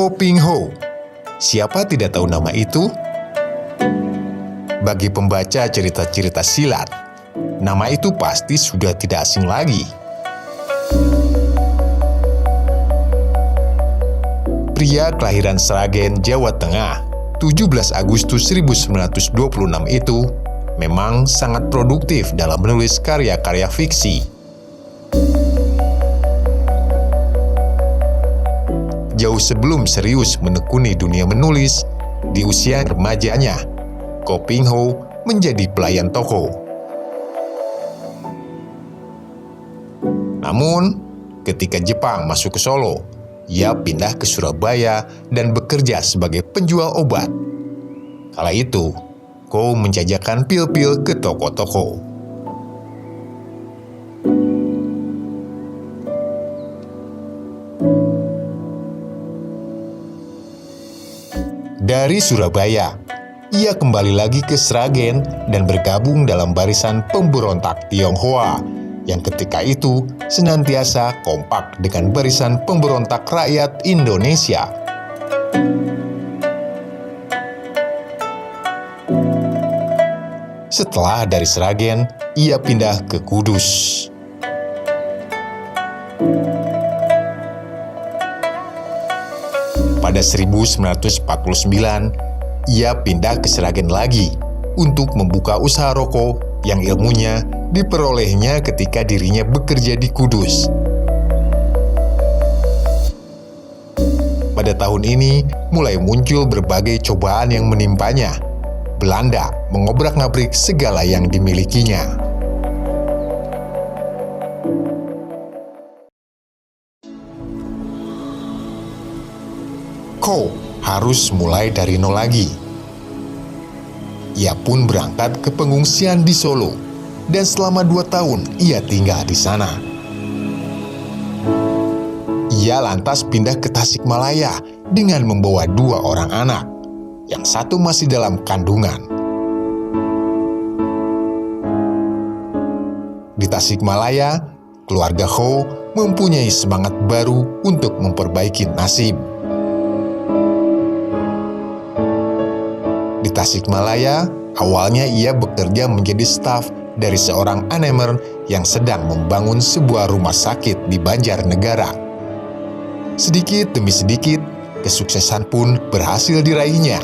Ko Ping Ho. Siapa tidak tahu nama itu? Bagi pembaca cerita-cerita silat, nama itu pasti sudah tidak asing lagi. Pria kelahiran Sragen, Jawa Tengah, 17 Agustus 1926 itu memang sangat produktif dalam menulis karya-karya fiksi. Jauh sebelum serius menekuni dunia menulis, di usia remajanya, Ko Ping Ho menjadi pelayan toko. Namun, ketika Jepang masuk ke Solo, ia pindah ke Surabaya dan bekerja sebagai penjual obat. Kala itu, Ko menjajakan pil-pil ke toko-toko. Dari Surabaya, ia kembali lagi ke Sragen dan bergabung dalam barisan pemberontak Tionghoa yang ketika itu senantiasa kompak dengan barisan pemberontak rakyat Indonesia. Setelah dari Sragen, ia pindah ke Kudus. Pada 1949, ia pindah ke Sragen lagi untuk membuka usaha rokok yang ilmunya diperolehnya ketika dirinya bekerja di Kudus. Pada tahun ini, mulai muncul berbagai cobaan yang menimpanya. Belanda mengobrak-ngabrik segala yang dimilikinya. Ko harus mulai dari nol lagi. Ia pun berangkat ke pengungsian di Solo, dan selama 2 tahun ia tinggal di sana. Ia lantas pindah ke Tasikmalaya dengan membawa 2 orang anak, yang satu masih dalam kandungan. Di Tasikmalaya, keluarga Ho mempunyai semangat baru untuk memperbaiki nasib. Di Tasikmalaya, awalnya ia bekerja menjadi staf dari seorang anemer yang sedang membangun sebuah rumah sakit di Banjarnegara. Sedikit demi sedikit, kesuksesan pun berhasil diraihnya.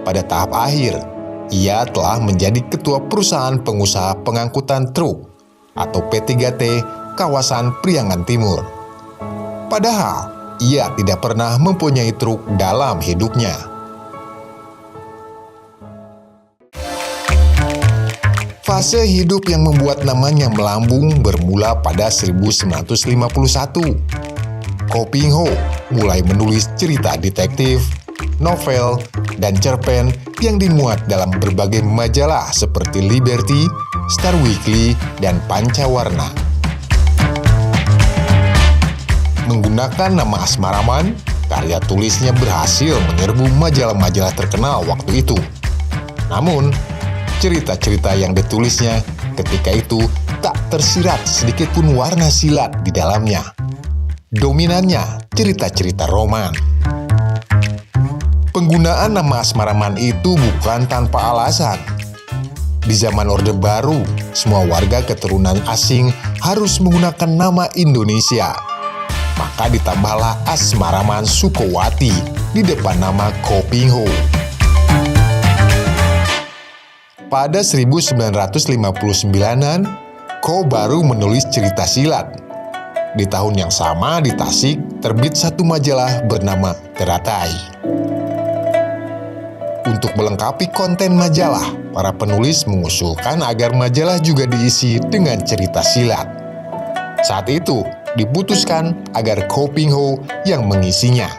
Pada tahap akhir, ia telah menjadi ketua perusahaan pengusaha pengangkutan truk atau P3T kawasan Priangan Timur. Padahal, ia tidak pernah mempunyai truk dalam hidupnya. Fase hidup yang membuat namanya melambung bermula pada 1951. Ko Ping Ho mulai menulis cerita detektif, novel, dan cerpen yang dimuat dalam berbagai majalah seperti Liberty, Star Weekly, dan Pancawarna. Menggunakan nama Asmaraman, karya tulisnya berhasil menyerbu majalah-majalah terkenal waktu itu. Namun, cerita-cerita yang ditulisnya ketika itu tak tersirat sedikit pun warna silat di dalamnya. Dominannya cerita-cerita roman. Penggunaan nama Asmaraman itu bukan tanpa alasan. Di zaman Orde Baru, semua warga keturunan asing harus menggunakan nama Indonesia. Maka ditambahlah Asmaraman Sukowati di depan nama Ko Ping Ho. Pada 1959-an, Ko baru menulis cerita silat. Di tahun yang sama di Tasik, terbit satu majalah bernama Teratai. Untuk melengkapi konten majalah, para penulis mengusulkan agar majalah juga diisi dengan cerita silat. Saat itu, diputuskan agar Ko Ping Ho yang mengisinya.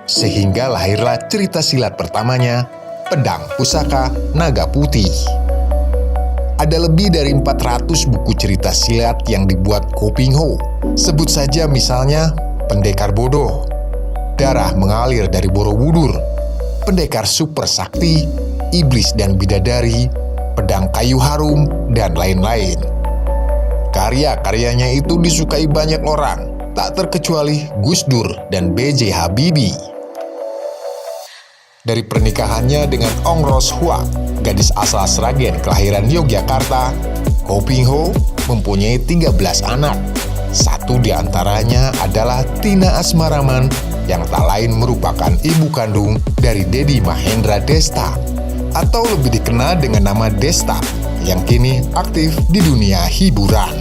Sehingga lahirlah cerita silat pertamanya, Pedang Pusaka Naga Putih. Ada lebih dari 400 buku cerita silat yang dibuat Ko Ping Ho. Sebut saja misalnya Pendekar Bodoh, Darah Mengalir dari Borobudur, Pendekar Super Sakti, Iblis dan Bidadari, Pedang Kayu Harum, dan lain-lain. Karya-karyanya itu disukai banyak orang, tak terkecuali Gus Dur dan B.J. Habibie. Dari pernikahannya dengan Ong Ros Hwa, gadis asal Sragen kelahiran Yogyakarta, Ko Ping Ho mempunyai 13 anak. Satu di antaranya adalah Tina Asmaraman yang tak lain merupakan ibu kandung dari Dedi Mahendra Desta, atau lebih dikenal dengan nama Desta, yang kini aktif di dunia hiburan.